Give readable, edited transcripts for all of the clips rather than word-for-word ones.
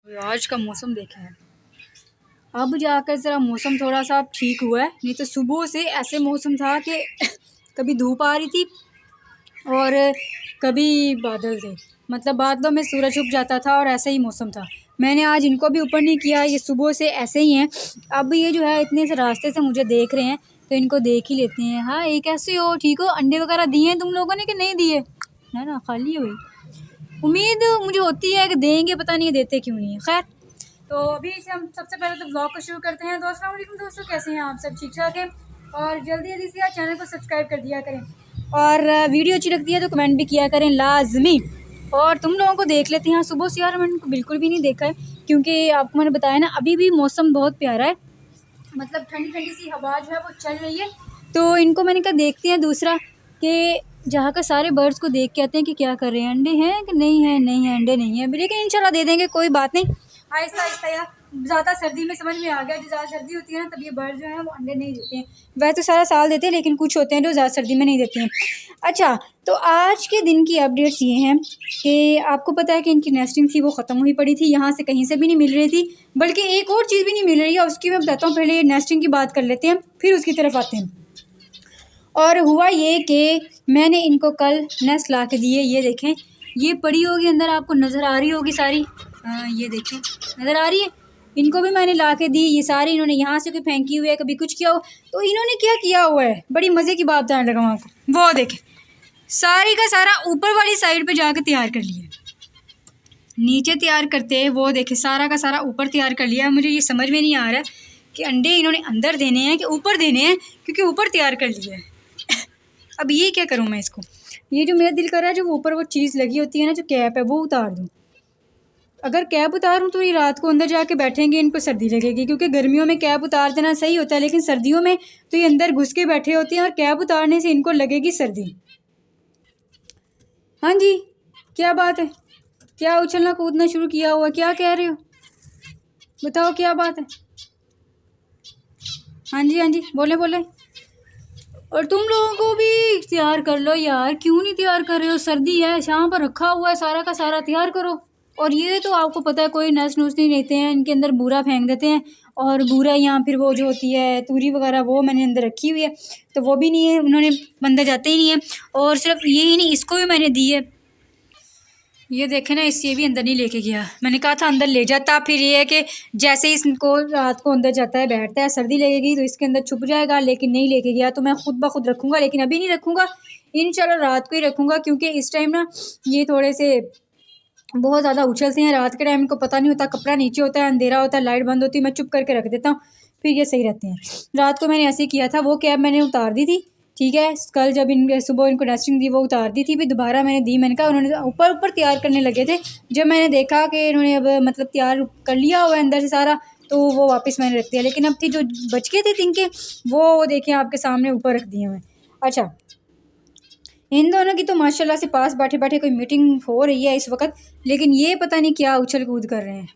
आज का मौसम देखा है, अब जाकर ज़रा मौसम थोड़ा सा ठीक हुआ है, नहीं तो सुबह से ऐसे मौसम था कि कभी धूप आ रही थी और कभी बादल थे, मतलब बादलों में सूरज छुप जाता था और ऐसा ही मौसम था। मैंने आज इनको भी ऊपर नहीं किया, ये सुबह से ऐसे ही हैं। अब ये जो है इतने से रास्ते से मुझे देख रहे हैं तो इनको देख ही लेते हैं। हाँ, ये कैसे हो, ठीक हो? अंडे वगैरह दिए हैं तुम लोगों ने कि नहीं दिए? ना खाली हुई, उम्मीद मुझे होती है कि देंगे, पता नहीं देते क्यों नहीं है। खैर, तो अभी से हम सबसे पहले तो ब्लॉग को शुरू करते हैं। अस्सलाम वालेकुम दोस्तों, कैसे हैं आप सब? ठीक ठाक है। और जल्दी जल्दी से यार चैनल को सब्सक्राइब कर दिया करें और वीडियो अच्छी लगती है तो कमेंट भी किया करें लाजमी। और तुम लोगों को देख लेते हैं। सुबह से यार मैंने उनको बिल्कुल भी नहीं देखा है, क्योंकि आपको मैंने बताया ना अभी भी मौसम बहुत प्यारा है, मतलब ठंडी ठंडी सी हवा जो है वो चल रही है। तो इनको मैंने कहा देखते हैं दूसरा कि जहाँ का सारे बर्ड्स को देख के आते हैं कि क्या कर रहे हैं, अंडे हैं कि नहीं है। नहीं है, अंडे नहीं है, लेकिन इंशाल्लाह दे देंगे, कोई बात नहीं। आहिस्ता आहिस्ता यार, ज़्यादा सर्दी में समझ में आ गया, जो ज़्यादा सर्दी होती है ना तब ये बर्ड जो है वो अंडे नहीं देते हैं। वह तो सारा साल देते हैं, लेकिन कुछ होते हैं जो ज़्यादा सर्दी में नहीं देते हैं। अच्छा, तो आज के दिन की अपडेट्स ये हैं कि आपको पता है कि इनकी नेस्टिंग थी वो ख़त्म हुई पड़ी थी, यहाँ से कहीं से भी नहीं मिल रही थी, बल्कि एक और चीज़ भी नहीं मिल रही है, उसकी मैं बताता हूँ। पहले नेस्टिंग की बात कर लेते हैं, फिर उसकी तरफ आते हैं। और हुआ ये कि मैंने इनको कल नेस्ट ला के दिए, ये देखें, ये पड़ी होगी अंदर, आपको नज़र आ रही होगी सारी। ये देखें, नज़र आ रही है। इनको भी मैंने ला के दी, ये सारी इन्होंने यहाँ से कोई फेंकी हुई है, कभी कुछ किया हो। तो इन्होंने क्या किया हुआ है, बड़ी मज़े की बात बताने लगा हूँ आपको। वो देखें, सारी का सारा ऊपर वाली साइड पे जाके तैयार कर लिया, नीचे तैयार करते हैं। वो देखें, सारा का सारा ऊपर तैयार कर लिया। मुझे ये समझ में नहीं आ रहा कि अंडे इन्होंने अंदर देने हैं कि ऊपर देने हैं, क्योंकि ऊपर तैयार कर लिया है। अब ये क्या करूँ मैं इसको? ये जो मेरा दिल कर रहा है, जो ऊपर वो चीज़ लगी होती है ना, जो कैप है, वो उतार दूँ। अगर कैप उतारूँ तो ये रात को अंदर जाके बैठेंगे, इनको सर्दी लगेगी, क्योंकि गर्मियों में कैप उतार देना सही होता है, लेकिन सर्दियों में तो ये अंदर घुस के बैठे होते हैं और कैप उतारने से इनको लगेगी सर्दी। हाँ जी, क्या बात है? क्या उछलना कूदना शुरू किया हुआ, क्या कह रहे हो? बताओ क्या बात है? हाँ जी, बोले बोले। और तुम लोगों को भी तैयार कर लो यार, क्यों नहीं तैयार कर रहे हो? सर्दी है, शाम पर रखा हुआ है, सारा का सारा तैयार करो। और ये तो आपको पता है कोई नस नुस नहीं लेते हैं, इनके अंदर बूरा फेंक देते हैं। और बूरा यहाँ फिर वो जो होती है तूरी वगैरह, वो मैंने अंदर रखी हुई है, तो वो भी नहीं है, उन्होंने अंदर जाते ही नहीं है। और सिर्फ यही नहीं, इसको भी मैंने दी है। ये देखे ना, इससे भी अंदर नहीं लेके गया। मैंने कहा था अंदर ले जाता, फिर ये है कि जैसे ही इसको रात को अंदर जाता है, बैठता है, सर्दी लगेगी तो इसके अंदर छुप जाएगा, लेकिन नहीं लेके गया। तो मैं खुद ब खुद रखूँगा, लेकिन अभी नहीं रखूँगा, इंशाल्लाह रात को ही रखूँगा, क्योंकि इस टाइम ना ये थोड़े से बहुत ज़्यादा उछलते हैं। रात के टाइम इनको पता नहीं होता, कपड़ा नीचे होता है, अंधेरा होता है, लाइट बंद होती है, मैं चुप करके रख देता हूँ, फिर ये सही रहते हैं। रात को मैंने ऐसे किया था, वो कैब मैंने उतार दी थी, ठीक है। कल जब सुबह इनको नेस्टिंग दी वो उतार दी थी, फिर दोबारा मैंने दी। मैंने कहा, उन्होंने ऊपर ऊपर तैयार करने लगे थे, जब मैंने देखा कि इन्होंने अब मतलब तैयार कर लिया हुआ है अंदर से सारा, तो वो वापस मैंने रख दिया। लेकिन अब थी जो बच गए थे तिनके, वो देखिए आपके सामने ऊपर रख दिए हुए। अच्छा, इन दोनों की तो माशाल्लाह से पास बैठे बैठे कोई मीटिंग हो रही है इस वक्त, लेकिन ये पता नहीं क्या उछल कूद कर रहे हैं।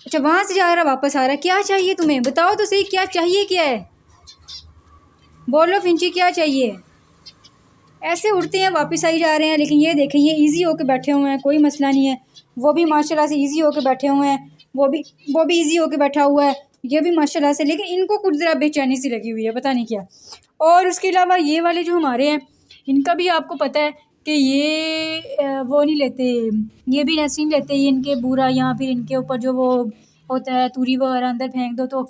अच्छा, वहाँ से जा रहा वापस आ रहा है। क्या चाहिए तुम्हें, बताओ तो सही, क्या चाहिए, क्या है? बोलो फिंची, क्या चाहिए? ऐसे उड़ते हैं वापस आई जा रहे हैं। लेकिन ये देखें, ये इजी होके बैठे हुए हैं, कोई मसला नहीं है। वो भी माशाल्लाह से इजी होके बैठे हुए हैं, वो भी इजी होके बैठा हुआ है, ये भी माशाल्लाह से। लेकिन इनको कुछ ज़रा बेचैनी सी लगी हुई है, पता नहीं क्या। और उसके अलावा ये वाले जो हमारे हैं, इनका भी आपको पता है कि ये वो नहीं लेते, ये भी रेस्ट नहीं लेते। ये इनके बूरा या फिर इनके ऊपर जो वो होता है तूरी वगैरह अंदर फेंक दो तो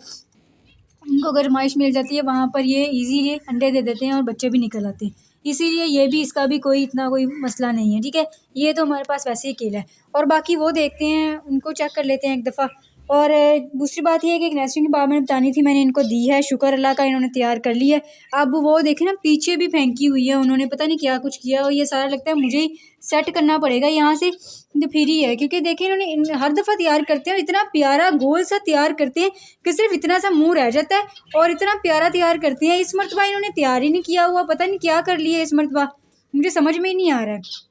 इनको गरमाइश मिल जाती है, वहाँ पर ये इजीली अंडे दे देते हैं और बच्चे भी निकल आते हैं। इसीलिए ये भी, इसका भी कोई इतना कोई मसला नहीं है, ठीक है। ये तो हमारे पास वैसे ही अकेला है। और बाकी वो देखते हैं, उनको चेक कर लेते हैं एक दफ़ा। और दूसरी बात ये है कि एक नेस्टिंग की बात मैंने बतानी थी, मैंने इनको दी है, शुक्र अल्लाह का, इन्होंने तैयार कर ली है। अब वो देखें ना, पीछे भी फेंकी हुई है उन्होंने, पता नहीं क्या कुछ किया। और ये सारा लगता है मुझे ही सेट करना पड़ेगा यहाँ से, तो फिर ही है। क्योंकि देखें इन्होंने हर दफ़ा तैयार करते हैं और इतना प्यारा गोल सा तैयार करते हैं कि सिर्फ इतना सा मुँह रह जाता है, और इतना प्यारा तैयार करते हैं। इस मरतबा इन्होंने तैयार ही नहीं किया हुआ, पता नहीं क्या कर लिया इस मरतबा, मुझे समझ में ही नहीं आ रहा है।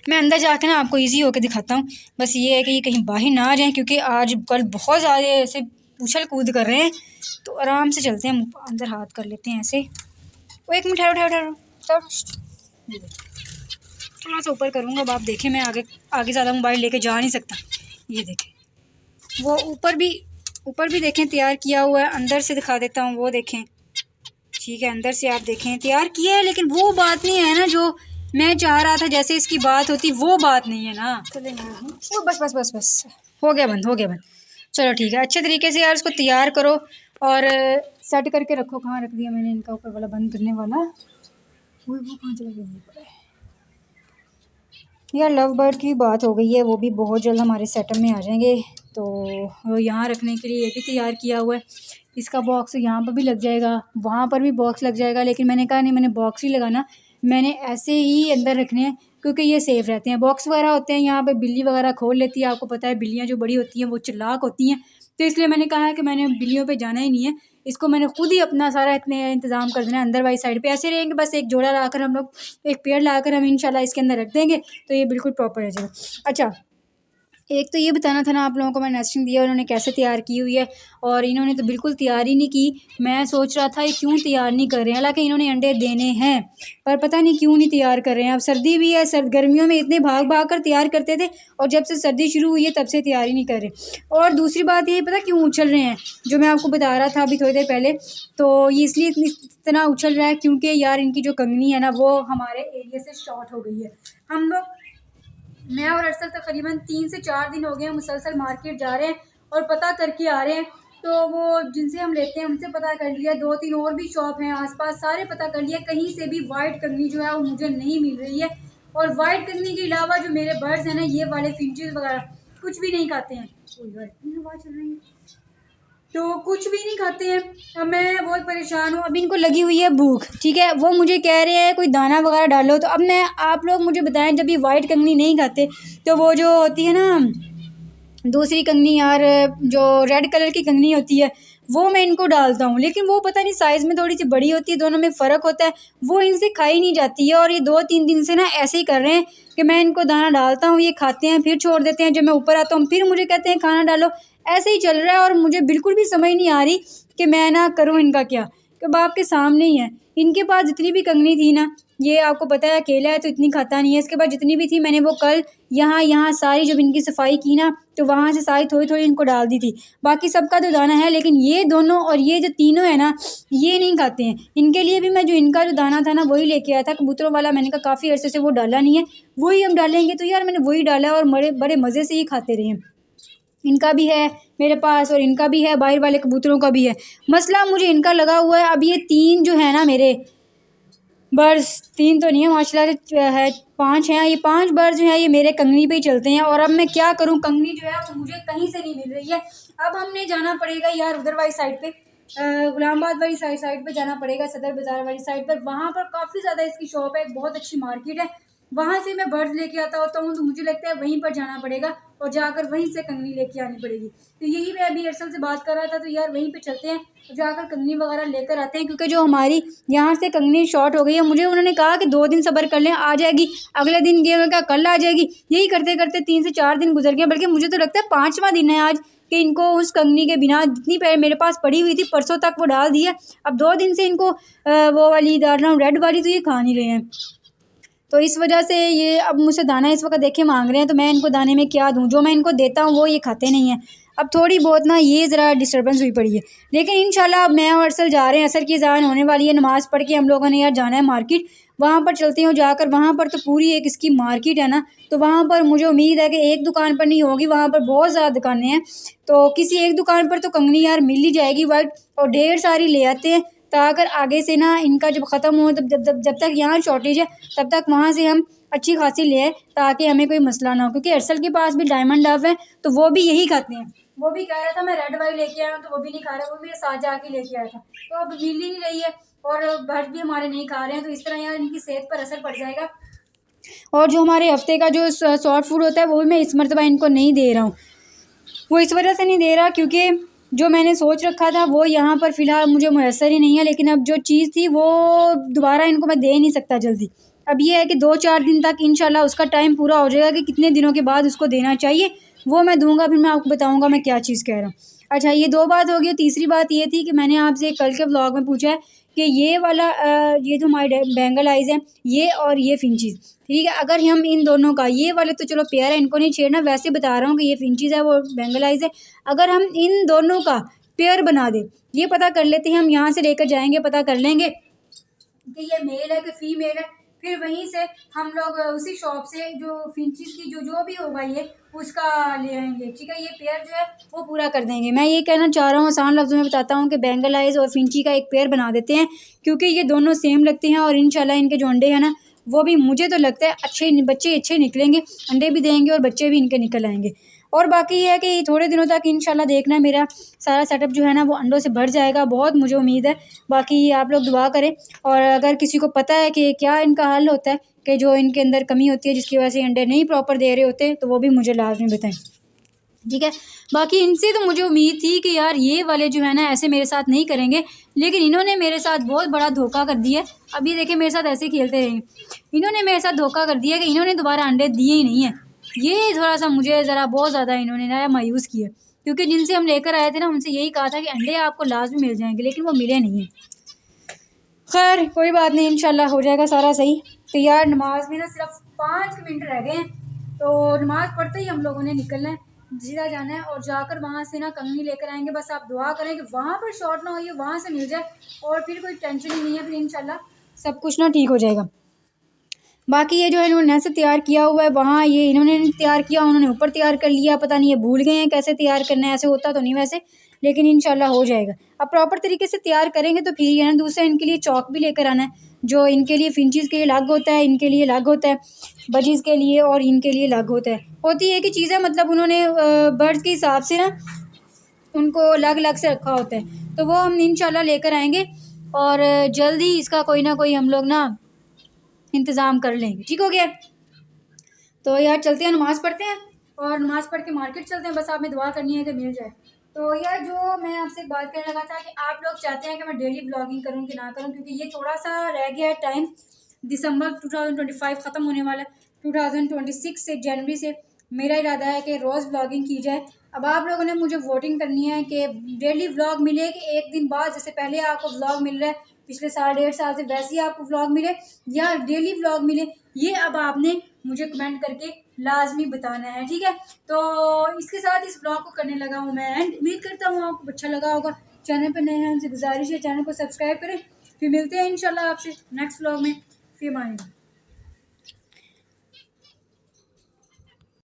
मैं अंदर जाके ना आपको इजी होकर दिखाता हूँ। बस ये है कि ये कहीं बाहर ना आ जाएं, क्योंकि आज कल बहुत ज़्यादा ऐसे उछल कूद कर रहे हैं, तो आराम से चलते हैं। अंदर हाथ कर लेते हैं ऐसे। वो एक मिनट ठहरो, थोड़ा सा ऊपर करूँगा, अब आप देखें, मैं आगे ज़्यादा मोबाइल लेके जा नहीं सकता, ये देखें, वो ऊपर भी देखें तैयार किया हुआ है। अंदर से दिखा देता हूँ, वो देखें, ठीक है, अंदर से आप देखें तैयार किया है, लेकिन वो बात नहीं है ना जो मैं चाह रहा था जैसे इसकी बात होती, वो बात नहीं है ना। वो बस हो गया बंद। चलो ठीक है, अच्छे तरीके से यार इसको तैयार करो और सेट करके रखो। कहाँ रख दिया मैंने इनका ऊपर वाला बंद करने वाला, वो कहाँ चला गया यार। लव बर्ड की बात हो गई है, वो भी बहुत जल्द हमारे सेटअप में आ जाएंगे। तो वो यहाँ रखने के लिए ये भी तैयार किया हुआ है। इसका बॉक्स यहाँ पर भी लग जाएगा, वहाँ पर भी बॉक्स लग जाएगा, लेकिन मैंने कहा नहीं, मैंने बॉक्स ही लगाना, मैंने ऐसे ही अंदर रखने हैं क्योंकि ये सेफ़ रहते हैं। बॉक्स वगैरह होते हैं यहाँ पे बिल्ली वगैरह खोल लेती है, आपको पता है बिल्लियाँ जो बड़ी होती हैं वो चालाक होती हैं, तो इसलिए मैंने कहा है कि मैंने बिल्लियों पे जाना ही नहीं है, इसको मैंने खुद ही अपना सारा इतने इंतज़ाम कर देना है। अंदर वाली साइड पे ऐसे रहेंगे, बस एक जोड़ा लाकर हम लोग, एक पेड़ लाकर हम इंशाल्लाह इसके अंदर रख देंगे तो ये बिल्कुल प्रॉपर हो जाएगा। अच्छा, एक तो ये बताना था ना आप लोगों को, मैं नेस्टिंग दिया उन्होंने कैसे तैयार की हुई है, और इन्होंने तो बिल्कुल तैयार ही नहीं की। मैं सोच रहा था ये क्यों तैयार नहीं कर रहे हैं, हालांकि इन्होंने अंडे देने हैं पर पता नहीं क्यों नहीं तैयार कर रहे हैं। अब सर्दी भी है, गर्मियों में इतने भाग भाग कर तैयार करते थे, और जब से सर्दी शुरू हुई है तब से तैयार ही नहीं कर रहे। और दूसरी बात ये पता क्यों उछल रहे हैं, जो मैं आपको बता रहा था अभी थोड़ी देर पहले, तो ये इसलिए इतना उछल रहा है क्योंकि यार इनकी जो कंगनी है ना वो हमारे एरिया से शॉर्ट हो गई है। हम लोग, मैं और अरसल तकरीबन 3 से 4 दिन हो गए हैं मुसलसल मार्केट जा रहे हैं और पता करके आ रहे हैं। तो वो जिनसे हम लेते हैं उनसे पता कर लिया, 2-3 और भी शॉप हैं आसपास, सारे पता कर लिया, कहीं से भी वाइट कंगनी जो है वो मुझे नहीं मिल रही है। और वाइट कंगनी के अलावा जो मेरे बर्ड्स हैं ना, ये वाले फिंचेस वगैरह कुछ भी नहीं खाते हैं। हवा चल रही है तो कुछ भी नहीं खाते हैं। अब मैं बहुत परेशान हूँ। अब इनको लगी हुई है भूख, ठीक है, वो मुझे कह रहे हैं कोई दाना वगैरह डालो। तो अब मैं, आप लोग मुझे बताएं, जब ये वाइट कंगनी नहीं खाते तो वो जो होती है ना दूसरी कंगनी यार, जो रेड कलर की कंगनी होती है, वो मैं इनको डालता हूँ, लेकिन वो पता नहीं साइज़ में थोड़ी सी बड़ी होती है, दोनों में फ़र्क होता है, वो इनसे खाई नहीं जाती है। और ये 2-3 दिन से ना ऐसे ही कर रहे हैं कि मैं इनको दाना डालता हूँ, ये खाते हैं, फिर छोड़ देते हैं, जब मैं ऊपर आता हूँ फिर मुझे कहते हैं खाना डालो। ऐसे ही चल रहा है और मुझे बिल्कुल भी समझ नहीं आ रही कि मैं ना करूँ इनका क्या, कि बाप के सामने ही है। इनके पास जितनी भी कंगनी थी ना, ये आपको पता है अकेला है तो इतनी खाता नहीं है, इसके बाद जितनी भी थी मैंने वो कल यहाँ सारी जब इनकी सफाई की ना तो वहाँ से सारी थोड़ी थोड़ी इनको डाल दी थी। बाकी सबका तो दाना है, लेकिन ये दोनों और ये जो तीनों है ना, ये नहीं खाते हैं। इनके लिए भी मैं जो इनका जो दाना था ना वही लेके आया था कबूतरों वाला, मैंने कहा काफ़ी अरसे से वो डाला नहीं है, वही हम डालेंगे। तो यार मैंने वही डाला और बड़े मज़े से ही खाते रहे। इनका भी है मेरे पास और इनका भी है, बाहर वाले कबूतरों का भी है। मसला मुझे इनका लगा हुआ है। अब ये 3 जो है ना मेरे बर्ड्स, 3 तो नहीं है माशाल्लाह है, 5 हैं। ये 5 बर्ड्स जो है ये मेरे कंगनी पे ही चलते हैं। और अब मैं क्या करूं, कंगनी जो है वो मुझे कहीं से नहीं मिल रही है। अब हमने जाना पड़ेगा यार उधर वाली साइड पे, गुलामाबाद वाली साइड पे जाना पड़ेगा, सदर बाज़ार वाली साइड पर। वहाँ पर काफ़ी ज़्यादा इसकी शॉप है, बहुत अच्छी मार्केट है, वहाँ से मैं बर्ड्स लेके आता होता हूँ। तो मुझे लगता है वहीं पर जाना पड़ेगा और जाकर वहीं से कंगनी लेके आनी पड़ेगी। तो यही मैं अभी अरसल से बात कर रहा था, तो यार वहीं पे चलते हैं और जाकर कंगनी वगैरह लेकर आते हैं, क्योंकि जो हमारी यहाँ से कंगनी शॉर्ट हो गई है। मुझे उन्होंने कहा कि 2 दिन सब्र कर लें, आ जाएगी। अगले दिन गए क्या, कल आ जाएगी। यही करते करते 3 से 4 दिन गुजर गए, बल्कि मुझे तो लगता है 5वां दिन है आज कि इनको उस कंगनी के बिना, जितनी मेरे पास पड़ी हुई थी परसों तक वो डाल दी है। अब 2 दिन से इनको वो वाली डाल रहा हूँ रेड वाली, तो ये खा नहीं रहे हैं। तो इस वजह से ये अब मुझसे दाना इस वक्त देखे मांग रहे हैं, तो मैं इनको दाने में क्या दूं, जो मैं इनको देता हूँ वो ये खाते नहीं हैं। अब थोड़ी बहुत ना ये ज़रा डिस्टर्बेंस हुई पड़ी है, लेकिन इंशाल्लाह अब मैं और अरसल जा रहे हैं। असर की अज़ान होने वाली है, नमाज़ पढ़ के हम लोगों ने यार जाना है मार्केट, वहाँ पर चलते हैं। जाकर वहाँ पर तो पूरी एक इसकी मार्केट है ना, तो वहाँ पर मुझे उम्मीद है कि एक दुकान पर नहीं होगी, वहाँ पर बहुत ज़्यादा दुकानें हैं। तो किसी एक दुकान पर तो कंगनी यार मिल ही जाएगी वाइट, और ढेर सारी ले आते हैं, ताकि आगे से ना इनका जब ख़त्म हो, जब तक यहाँ शॉर्टेज है तब तक वहाँ से हम अच्छी खासी ले आए, ताकि हमें कोई मसला ना हो। क्योंकि अरसल के पास भी डायमंड डव है, तो वो भी यही खाते हैं। वो भी कह रहा था मैं रेड वाली लेके आया हूँ, तो वो भी नहीं खा रहा, वो मेरे साथ जाके लेके आया था। तो अब मिल ही नहीं रही है और बर्ड भी हमारे नहीं खा रहे हैं, तो इस तरह यार इनकी सेहत पर असर पड़ जाएगा। और जो हमारे हफ्ते का जो शॉर्ट फूड होता है वो भी मैं इस मरतबा इनको नहीं दे रहा हूँ। वो इस वजह से नहीं दे रहा क्योंकि जो मैंने सोच रखा था वो यहाँ पर फ़िलहाल मुझे मैसर ही नहीं है, लेकिन अब जो चीज़ थी वो दोबारा इनको मैं दे नहीं सकता जल्दी। अब ये है कि 2-4 दिन तक इंशाल्लाह उसका टाइम पूरा हो जाएगा कि कितने दिनों के बाद उसको देना चाहिए, वो मैं दूंगा, फिर मैं आपको बताऊंगा मैं क्या चीज़ कह रहा हूँ। अच्छा, ये 2 बात हो गई। तीसरी बात ये थी कि मैंने आपसे कल के व्लॉग में पूछा है कि ये वाला ये जो हमारे बेंगल आइज़ हैं ये और ये फिंचीज़, ठीक है। अगर हम इन दोनों का, ये वाले तो चलो पेयर है, इनको नहीं छेड़ना, वैसे बता रहा हूँ कि ये फिंचीज़ है वो बेंगल आइज़ है। अगर हम इन दोनों का पेयर बना दें, ये पता कर लेते हैं हम, यहाँ से लेकर जाएंगे, पता कर लेंगे कि ये मेल है कि फीमेल है। फिर वहीं से हम लोग उसी शॉप से जो फिंचीज़ की जो भी होगा ये उसका ले आएंगे, ठीक है। ये पेयर जो है वो पूरा कर देंगे। मैं ये कहना चाह रहा हूँ, आसान लफ्ज़ों में बताता हूँ कि बेंगल आइज़ और फिंची का एक पेयर बना देते हैं, क्योंकि ये दोनों सेम लगते हैं और इंशाल्लाह इनके जो अंडे हैं ना वो भी मुझे तो लगता है अच्छे बच्चे अच्छे निकलेंगे, अंडे भी देंगे और बच्चे भी इनके निकल आएंगे। और बाकी ये है कि थोड़े दिनों तक इंशाल्लाह देखना मेरा सारा सेटअप जो है ना वो अंडों से भर जाएगा, बहुत मुझे उम्मीद है। बाकी आप लोग दुआ करें, और अगर किसी को पता है कि क्या इनका हल होता है कि जो इनके अंदर कमी होती है जिसकी वजह से अंडे नहीं प्रॉपर दे रहे होते, तो वो भी मुझे लाजमी बताएं, ठीक है। बाकी इनसे तो मुझे उम्मीद थी कि यार ये वाले जो है ना ऐसे मेरे साथ नहीं करेंगे, लेकिन इन्होंने मेरे साथ बहुत बड़ा धोखा कर दिया। अब ये देखें मेरे साथ ऐसे ही खेलते रहेंगे, इन्होंने मेरे साथ धोखा कर दिया कि इन्होंने दोबारा अंडे दिए ही नहीं है। ये थोड़ा सा मुझे ज़रा बहुत ज़्यादा इन्होंने ना मायूस किया, क्योंकि जिनसे हम लेकर आए थे ना उनसे यही कहा था कि अंडे आपको लाजमी मिल जाएंगे, लेकिन वो मिले नहीं हैं। खैर कोई बात नहीं, इंशाल्लाह हो जाएगा सारा सही। तो यार नमाज में ना सिर्फ 5 मिनट रह गए हैं, तो नमाज पढ़ते ही हम लोगों ने निकलना है, जीरा जाना है और जाकर वहाँ से ना कंगनी लेकर आएंगे। बस आप दुआ करें कि वहाँ पर शॉर्ट ना हो, ये वहाँ से मिल जाए और फिर कोई टेंशन ही नहीं है, फिर इंशाल्लाह सब कुछ ना ठीक हो जाएगा। बाकी ये जो है इन्होंने से तैयार किया हुआ है, वहाँ ये इन्होंने तैयार किया, उन्होंने ऊपर तैयार कर लिया, पता नहीं ये भूल गए हैं कैसे तैयार करना है, ऐसे होता तो नहीं वैसे, लेकिन इंशाल्लाह हो जाएगा। अब प्रॉपर तरीके से तैयार करेंगे तो फिर ये ना। दूसरा इनके लिए चौक भी लेकर आना है, जो इनके लिए फिंचीज़ के लिए अलग होता है, इनके लिए अलग होता है, बजीज़ के लिए और इनके लिए अलग होता है। होती है कि चीज़ें मतलब उन्होंने बर्ड्स के हिसाब से ना उनको अलग अलग से रखा होता है, तो वो हम इंशाल्लाह लेकर आएंगे और जल्दी इसका कोई ना कोई हम लोग ना इंतज़ाम कर लेंगे, ठीक हो गया। तो यार चलते हैं, नमाज़ पढ़ते हैं और नमाज़ पढ़ के मार्केट चलते हैं, बस आपने दुआ करनी है कि मिल जाए। तो यार जो मैं आपसे एक बात करने लगा था कि आप लोग चाहते हैं कि मैं डेली ब्लॉगिंग करूं कि ना करूं, क्योंकि ये थोड़ा सा रह गया है टाइम, दिसंबर 2025 ख़त्म होने वाला है, 2026 से जनवरी से मेरा इरादा है कि रोज़ ब्लॉगिंग की जाए। अब आप लोगों ने मुझे वोटिंग करनी है कि डेली व्लॉग मिले कि एक दिन बाद, जैसे पहले आपको व्लॉग मिल रहा है पिछले 1.5 साल से, वैसे ही आपको व्लॉग मिले या डेली व्लॉग मिले, ये अब आपने मुझे कमेंट करके लाजमी बताना है, ठीक है। तो इसके साथ इस ब्लॉग को करने लगा हूँ मैं एंड, उम्मीद करता हूँ आपको अच्छा लगा होगा। चैनल पर नए हैं उनसे गुजारिश है चैनल को सब्सक्राइब करें। फिर मिलते हैं इंशाल्लाह आपसे नेक्स्ट व्लॉग में, फिर मानेंगे।